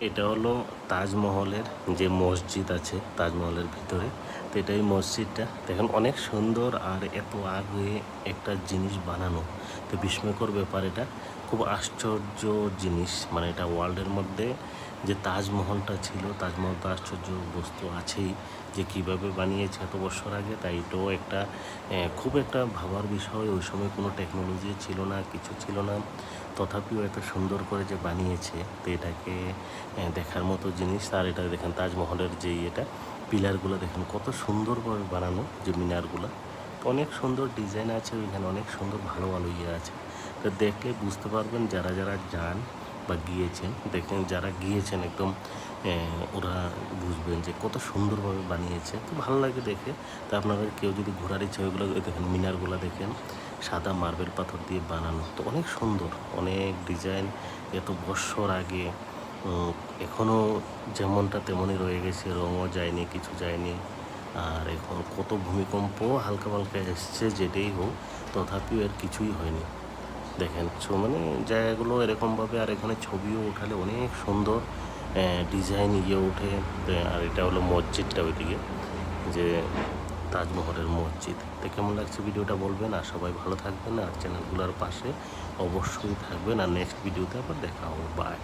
এটা হলো তাজমহলের যে মসজিদ আছে তাজমহলের ভিতরে। তো এটাই মসজিদটা দেখেন অনেক সুন্দর আর এত আগে একটা জিনিস বানানো। তো বিস্ময়কর ব্যাপার এটা, খুব আশ্চর্য জিনিস। মানে এটা ওয়ার্ল্ডের মধ্যে যে তাজমহলটা ছিল, তাজমহল তো আশ্চর্য বস্তু আছেই, যে কীভাবে বানিয়েছে এত বছর আগে। তাই এটাও একটা খুব একটা ভাবার বিষয়। ওই সময় কোনো টেকনোলজি ছিল না, কিছু ছিল না, তথাপিও এত সুন্দর করে যে বানিয়েছে, তো এটাকে দেখার মতো জিনিস। আর এটা দেখেন তাজমহলের যেই এটা পিলারগুলো দেখেন কত সুন্দরভাবে বানানো, যে মিনারগুলো অনেক সুন্দর ডিজাইন আছে ওইখানে, অনেক সুন্দর ভালো ভালো ইয়ে আছে। তো দেখলে বুঝতে পারবেন যারা যারা যান বা গিয়েছেন, দেখেন যারা গিয়েছেন একদম ওরা বুঝবেন যে কত সুন্দরভাবে বানিয়েছে। তো ভালো লাগে দেখে। তো আপনাদের কেউ যদি ঘোরার ইচ্ছা, ওইগুলো দেখেন মিনারগুলো দেখেন সাদা মার্বেল পাথর দিয়ে বানানো, তো অনেক সুন্দর, অনেক ডিজাইন। এত বছর আগে এখনও যেমনটা তেমনই রয়ে গেছে, রঙও যায়নি, কিছু যায়নি। আর এখন কত ভূমিকম্প হালকা হালকা এসছে, যেটাই হোক তথাপিও এর কিছুই হয়নি। দেখেন মানে জায়গাগুলো এরকমভাবে, আর এখানে ছবিও উঠালে অনেক সুন্দর ডিজাইন ইয়ে ওঠে। আর এটা হলো মসজিদটা ওইদিকে, যে তাজমহলের মসজিদ। তো কেমন লাগছে ভিডিওটা বলবেন, আর সবাই ভালো থাকবেন, আর চ্যানেলগুলোর পাশে অবশ্যই থাকবেন। আর নেক্সট ভিডিওতে আবার দেখা হবে। বাই।